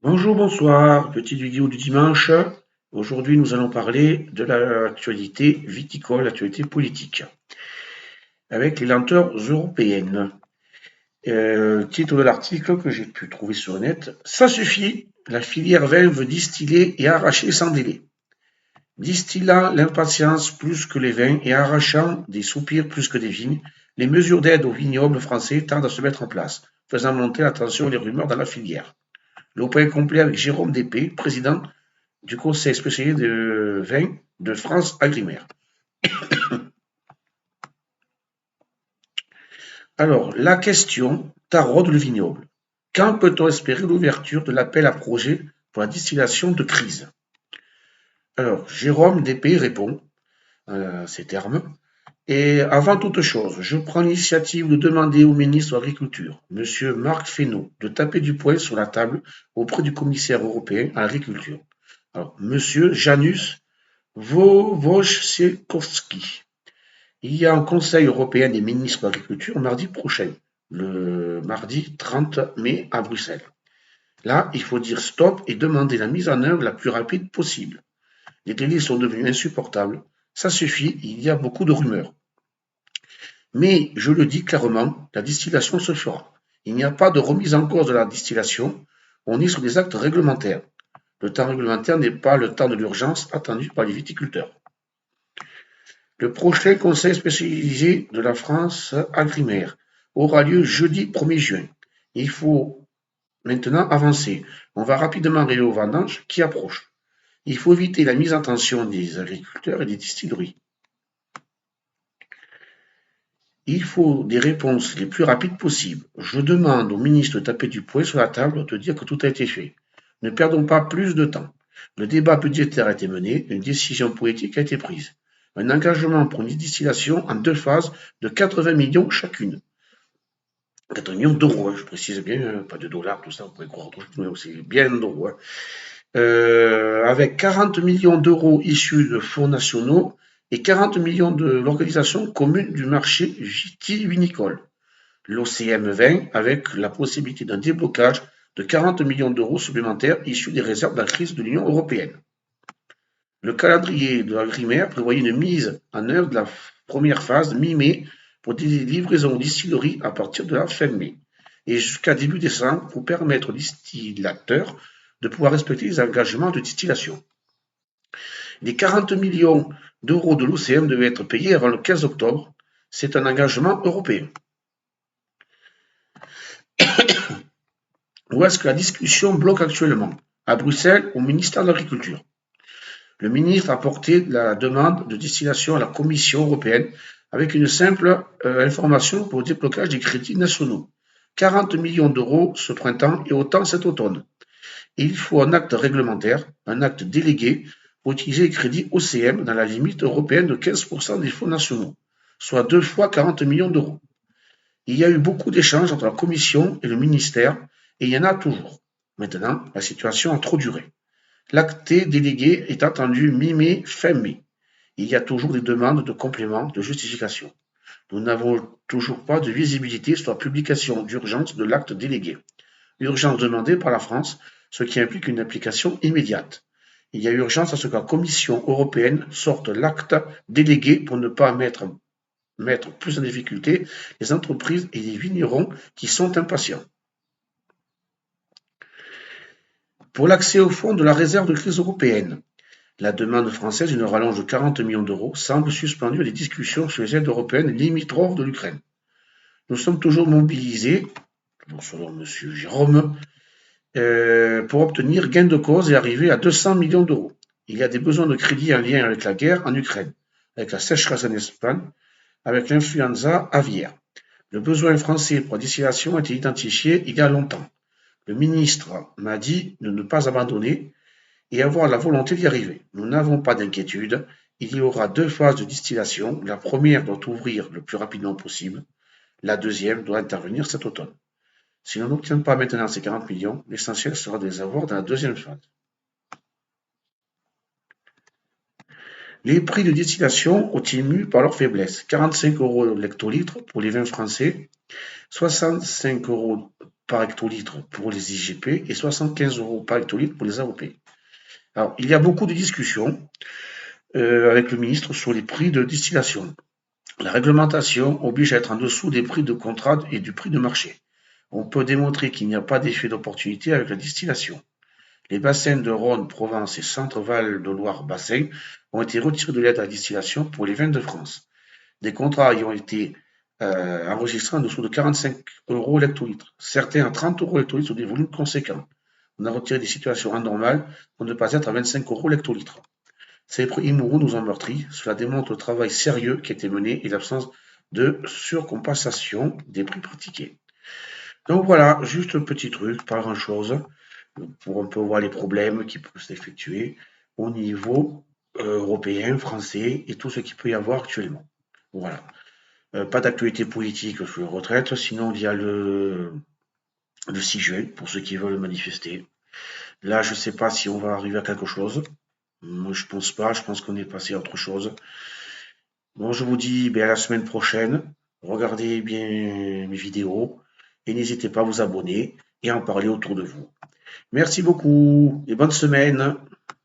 Bonjour, bonsoir, petite vidéo du dimanche. Aujourd'hui, nous allons parler de l'actualité viticole, l'actualité politique, avec les lenteurs européennes. Titre de l'article que j'ai pu trouver sur le net. Ça suffit, la filière vin veut distiller et arracher sans délai. Distillant l'impatience plus que les vins et arrachant des soupirs plus que des vignes, les mesures d'aide aux vignobles français tardent à se mettre en place, faisant monter la tension et les rumeurs dans la filière. Le point complet avec Jérôme Despé, président du Conseil spécialisé de vin de France Agrimaire. Alors, la question taraude le vignoble. Quand peut-on espérer l'ouverture de l'appel à projet pour la distillation de crise? Alors, Jérôme Despé répond à ces termes. Et avant toute chose, je prends l'initiative de demander au ministre de l'Agriculture, M. Marc Fesneau, de taper du poing sur la table auprès du commissaire européen à l'agriculture. Alors, M. Janusz Wojciechowski. Il y a un Conseil européen des ministres de l'Agriculture mardi prochain, le mardi 30 mai à Bruxelles. Là, il faut dire stop et demander la mise en œuvre la plus rapide possible. Les délais sont devenus insupportables. Ça suffit, il y a beaucoup de rumeurs. Mais je le dis clairement, la distillation se fera. Il n'y a pas de remise en cause de la distillation, on est sur des actes réglementaires. Le temps réglementaire n'est pas le temps de l'urgence attendu par les viticulteurs. Le prochain conseil spécialisé de la France Agrimaire aura lieu jeudi 1er juin. Il faut maintenant avancer. On va rapidement arriver aux vendanges qui approchent. Il faut éviter la mise en tension des agriculteurs et des distilleries. Il faut des réponses les plus rapides possibles. Je demande au ministre de taper du poing sur la table, de dire que tout a été fait. Ne perdons pas plus de temps. Le débat budgétaire a été mené, une décision politique a été prise. Un engagement pour une distillation en deux phases de 80 millions chacune. 80 millions d'euros, je précise bien, pas de dollars, tout ça, vous pouvez croire, c'est bien d'euros. Avec 40 millions d'euros issus de fonds nationaux et 40 millions de l'organisation commune du marché vitivinicole, l'OCM 20, avec la possibilité d'un déblocage de 40 millions d'euros supplémentaires issus des réserves de la crise de l'Union européenne. Le calendrier de l'Agrimaire prévoyait une mise en œuvre de la première phase mi-mai pour des livraisons aux distilleries à partir de la fin mai et jusqu'à début décembre pour permettre aux distillateurs de pouvoir respecter les engagements de distillation. Les 40 millions d'euros de l'OCM devaient être payés avant le 15 octobre. C'est un engagement européen. Où est-ce que la discussion bloque actuellement? À Bruxelles, au ministère de l'Agriculture. Le ministre a porté la demande de distillation à la Commission européenne avec une simple information pour le déblocage des crédits nationaux. 40 millions d'euros ce printemps et autant cet automne. Il faut un acte réglementaire, un acte délégué pour utiliser les crédits OCM dans la limite européenne de 15% des fonds nationaux, soit 2 fois 40 millions d'euros. Il y a eu beaucoup d'échanges entre la Commission et le ministère et il y en a toujours. Maintenant, la situation a trop duré. L'acte délégué est attendu mi-mai, fin mai. Il y a toujours des demandes de compléments, de justification. Nous n'avons toujours pas de visibilité sur la publication d'urgence de l'acte délégué. Urgence demandée par la France, ce qui implique une application immédiate. Il y a urgence à ce que la Commission européenne sorte l'acte délégué pour ne pas mettre plus en difficulté les entreprises et les vignerons qui sont impatients. Pour l'accès au fonds de la réserve de crise européenne, la demande française d'une rallonge de 40 millions d'euros semble suspendue à des discussions sur les aides européennes limitrophes de l'Ukraine. Nous sommes toujours mobilisés, selon M. Jérôme, pour obtenir gain de cause et arriver à 200 millions d'euros. Il y a des besoins de crédit en lien avec la guerre en Ukraine, avec la sécheresse en Espagne, avec l'influenza aviaire. Le besoin français pour la distillation a été identifié il y a longtemps. Le ministre m'a dit de ne pas abandonner et avoir la volonté d'y arriver. Nous n'avons pas d'inquiétude. Il y aura deux phases de distillation. La première doit ouvrir le plus rapidement possible. La deuxième doit intervenir cet automne. Si l'on n'obtient pas maintenant ces 40 millions, l'essentiel sera de les avoir dans la deuxième phase. Les prix de distillation ont ému par leur faiblesse. 45 € l'hectolitre pour les vins français, 65 € par hectolitre pour les IGP et 75 € par hectolitre pour les AOP. Alors, il y a beaucoup de discussions avec le ministre sur les prix de distillation. La réglementation oblige à être en dessous des prix de contrat et du prix de marché. On peut démontrer qu'il n'y a pas d'effet d'opportunité avec la distillation. Les bassins de Rhône, Provence et Centre-Val de Loire-Bassin ont été retirés de l'aide à la distillation pour les vins de France. Des contrats y ont été enregistrés en dessous de 45 € l'hectolitre, certains à 30 € l'hectolitre sur des volumes conséquents. On a retiré des situations anormales pour ne pas être à 25 € l'hectolitre. Ces prix immoureux nous ont meurtris. Cela démontre le travail sérieux qui a été mené et l'absence de surcompensation des prix pratiqués. Donc voilà, juste un petit truc, pas grand chose, pour un peu voir les problèmes qui peuvent s'effectuer au niveau européen, français et tout ce qu'il peut y avoir actuellement. Voilà. Pas d'actualité politique sur les retraites, sinon il y a le 6 juin pour ceux qui veulent manifester. Là, je ne sais pas si on va arriver à quelque chose. Moi, je pense pas, je pense qu'on est passé à autre chose. Bon, je vous dis à la semaine prochaine. Regardez bien mes vidéos et n'hésitez pas à vous abonner et à en parler autour de vous. Merci beaucoup et bonne semaine.